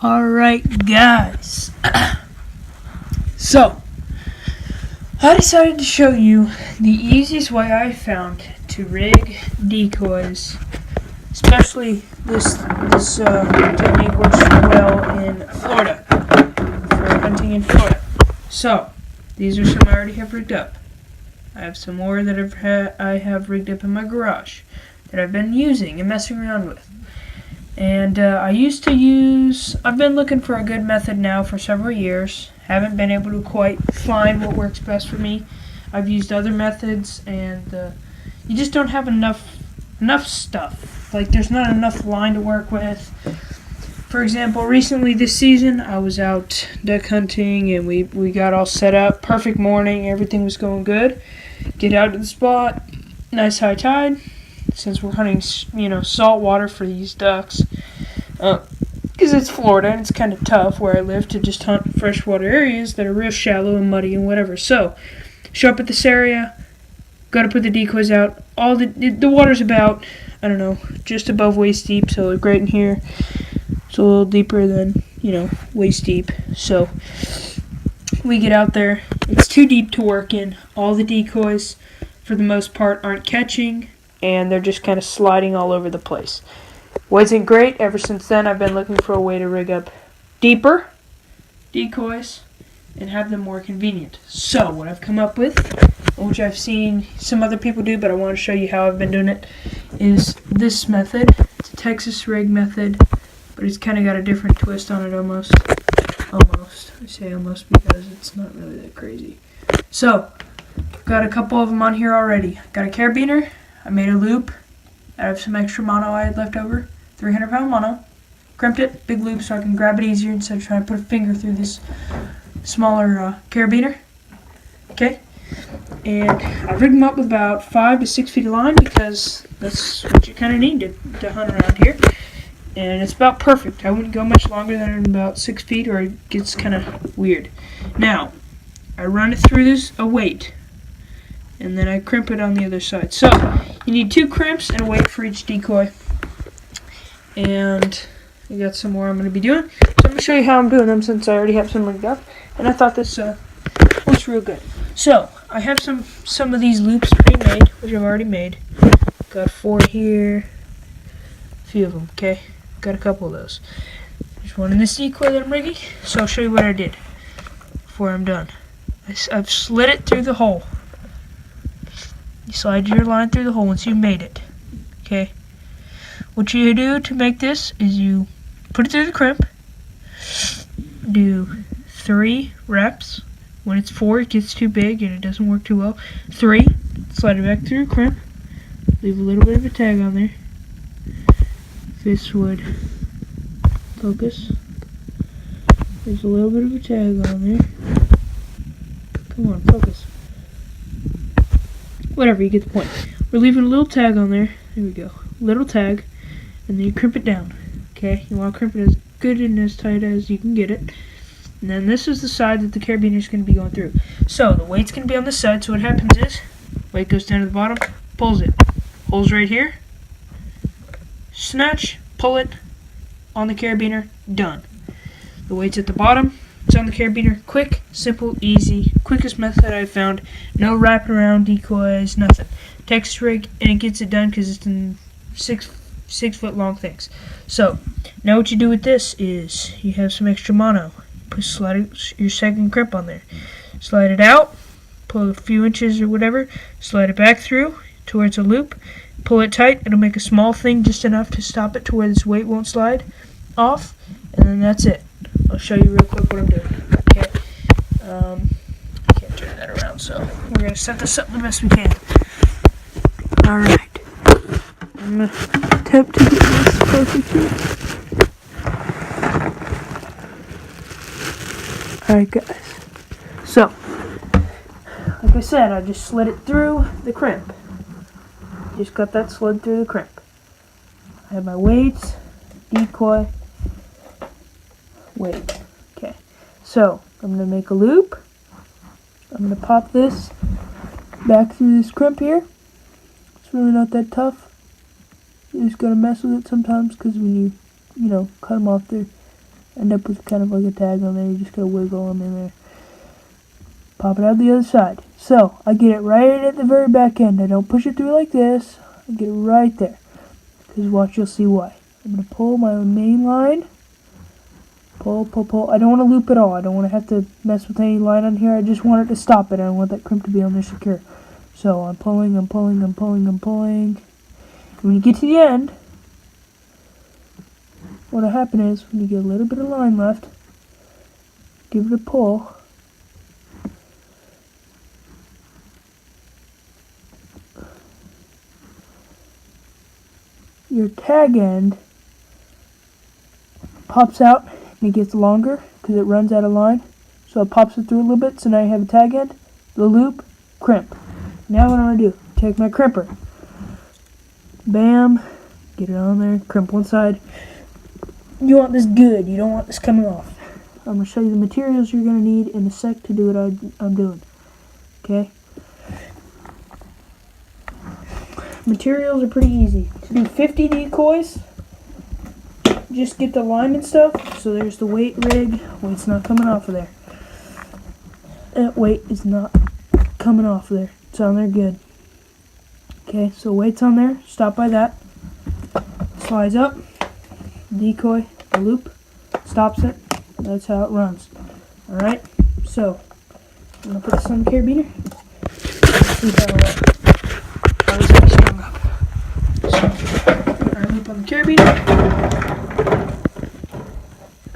Alright guys, so I decided to show you the easiest way I found to rig decoys, especially this technique works well in Florida, for hunting in Florida. So these are some I already have rigged up. I have some more that I have rigged up in my garage that I've been using and messing around with. And I've been looking for a good method now for several years. Haven't been able to quite find what works best for me. I've used other methods, and you just don't have enough stuff. Like, there's not enough line to work with. For example, recently this season, I was out duck hunting, and we got all set up. Perfect morning, everything was going good. Get out to the spot, nice high tide. Since we're hunting, salt water for these ducks, because it's Florida and it's kind of tough where I live to just hunt freshwater areas that are real shallow and muddy and whatever. So, show up at this area, got to put the decoys out. All the water's about, I don't know, just above waist deep, so like right in here. It's a little deeper than, waist deep. So, we get out there. It's too deep to work in. All the decoys, for the most part, aren't catching, and they're just kind of sliding all over the place. Wasn't great. Ever since then, I've been looking for a way to rig up deeper decoys and have them more convenient. So, what I've come up with, which I've seen some other people do, but I want to show you how I've been doing it, is this method. It's a Texas rig method, but it's kind of got a different twist on it almost. Almost. I say almost because it's not really that crazy. So, got a couple of them on here already. Got a carabiner. I made a loop out of some extra mono I had left over, 300-pound mono. Crimped it, big loop, so I can grab it easier instead of trying to put a finger through this smaller carabiner. Okay, and I rigged them up with about 5 to 6 feet of line because that's what you kind of need to hunt around here. And it's about perfect. I wouldn't go much longer than about 6 feet or it gets kind of weird. Now, I run it through a weight, and then I crimp it on the other side. So, you need 2 crimps and a weight for each decoy. And I got some more I'm going to be doing. So I'm going to show you how I'm doing them since I already have some rigged up. And I thought this looks real good. So, I have some of these loops pre-made, which I've already made. Got 4 here. A few of them, okay? Got a couple of those. There's one in this decoy that I'm rigging. So I'll show you what I did before I'm done. I've slid it through the hole. You slide your line through the hole once you've made it. Okay. What you do to make this is you put it through the crimp. Do 3 reps. When it's 4, it gets too big and it doesn't work too well. 3. Slide it back through the crimp. Leave a little bit of a tag on there. If this would focus. There's a little bit of a tag on there. Come on, focus. Whatever, you get the point. We're leaving a little tag on there. There we go. Little tag. And then you crimp it down. Okay? You want to crimp it as good and as tight as you can get it. And then this is the side that the carabiner is going to be going through. So, the weight's going to be on this side. So what happens is, weight goes down to the bottom, pulls it. Holes right here. Snatch, pull it on the carabiner, done. The weight's at the bottom. It's on the carabiner. Quick, simple, easy, quickest method I've found. No wrapping around decoys, nothing. Texas rig, and it gets it done because it's in 6 foot long things. So, now what you do with this is you have some extra mono. Slide your second crimp on there. Slide it out, pull a few inches or whatever, slide it back through towards a loop, pull it tight. It'll make a small thing just enough to stop it to where this weight won't slide off, and then that's it. I'll show you real quick what I'm doing. Okay. I can't turn that around, so we're going to set this up the best we can. Alright. I'm going to attempt to get this closer to it. Alright, guys. So, like I said, I just slid it through the crimp. Just got that slid through the crimp. I have my weights, decoy, weight. Okay, so I'm going to make a loop. I'm going to pop this back through this crimp here. It's really not that tough. You just got to mess with it sometimes because when you cut them off, they're end up with kind of like a tag on there. You just gotta wiggle them in there. Pop it out the other side. So, I get it right at the very back end. I don't push it through like this. I get it right there. Because watch, you'll see why. I'm going to pull my main line. Pull, pull, pull. I don't want to loop at all. I don't want to have to mess with any line on here. I just want it to stop it. I want that crimp to be on there secure. So, I'm pulling, I'm pulling, I'm pulling, I'm pulling. And when you get to the end, what'll happen is, when you get a little bit of line left, give it a pull. Your tag end pops out and it gets longer because it runs out of line. So it pops it through a little bit. So now you have a tag end, the loop, crimp. Now what I'm going to do, take my crimper. Bam. Get it on there. Crimp one side. You want this good. You don't want this coming off. I'm going to show you the materials you're going to need in a sec to do what I'm doing. Okay? Materials are pretty easy. To do 50 decoys, just get the line and stuff. So there's the weight rig. Weight's not coming off of there. That weight is not coming off of there. It's on there good. Okay, so weight's on there. Stop by that. Slides up. Decoy, the loop, stops it. That's how it runs. Alright, so I'm going to put this on the carabiner. See how it's going to be strung up. So, our loop on the carabiner.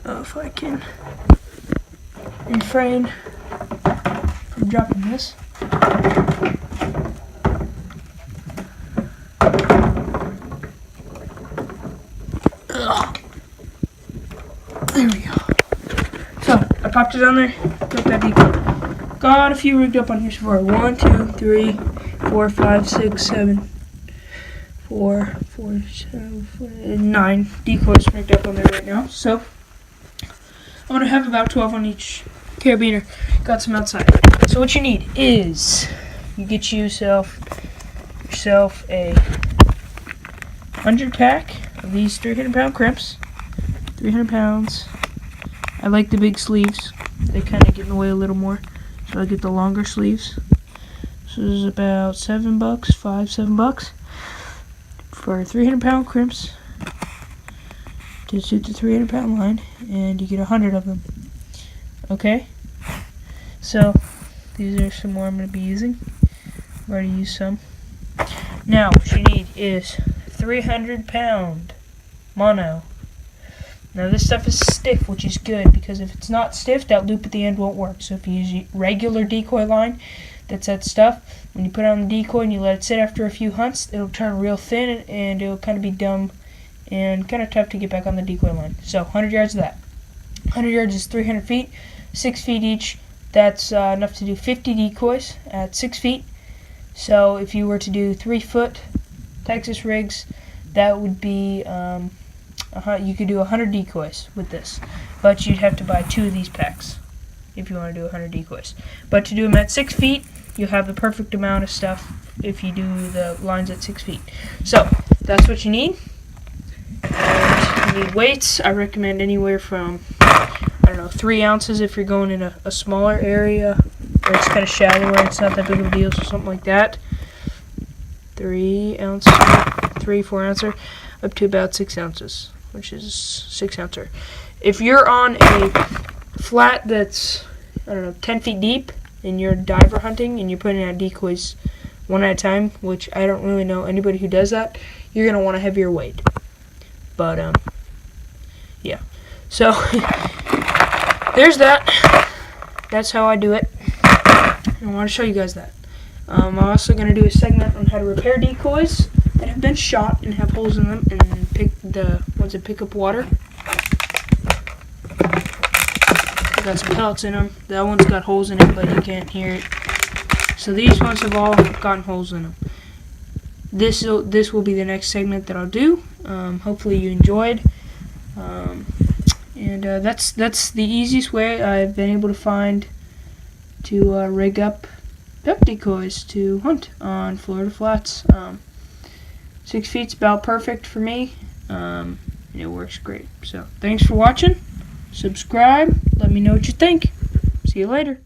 If I can refrain from dropping this. There we go. So, I popped it on there, broke that decoy. Got a few rigged up on here so far. 1, 2, 3, 4, 5, 6, 7, 9 decoys rigged up on there right now. So, I'm going to have about 12 on each carabiner. Got some outside. So what you need is, you get yourself a 100 pack of these 300-pound crimps. 300 pounds. I like the big sleeves. They kind of get in the way a little more. So I get the longer sleeves. So this is about $7, $7 for 300-pound crimps to suit the 300-pound line, and you get 100 of them. Okay? So these are some more I'm going to be using. I've already used some. Now what you need is 300-pound mono. Now this stuff is stiff, which is good, because if it's not stiff, that loop at the end won't work. So if you use regular decoy line, that's that stuff. When you put it on the decoy and you let it sit after a few hunts, it'll turn real thin and it'll kind of be dumb and kind of tough to get back on the decoy line. So 100 yards of that. 100 yards is 300 feet, 6 feet each. That's enough to do 50 decoys at 6 feet. So if you were to do 3-foot Texas rigs, that would be you could do 100 decoys with this, but you'd have to buy 2 of these packs if you want to do 100 decoys. But to do them at 6 feet, you have the perfect amount of stuff if you do the lines at 6 feet. So that's what you need. And you need weights. I recommend anywhere from 3 ounces if you're going in a smaller area where it's kind of shallow, where it's not that big of a deal, so something like that. 3 ounce, 4 ouncer, up to about 6 ounces, which is 6 ouncer. If you're on a flat that's 10 feet deep and you're diver hunting and you're putting out decoys one at a time, which I don't really know anybody who does that, you're going to want a heavier weight. But yeah, so there's that. That's how I do it. I want to show you guys that. I'm also going to do a segment on how to repair decoys that have been shot and have holes in them, and pick the ones that pick up water. I've got some pellets in them. That one's got holes in it, but you can't hear it. So these ones have all gotten holes in them. This will be the next segment that I'll do. Hopefully you enjoyed. That's the easiest way I've been able to find to rig up duck decoys to hunt on Florida flats. 6 feet's about perfect for me. And it works great. So thanks for watching. subscribe, let me know what you think. See you later.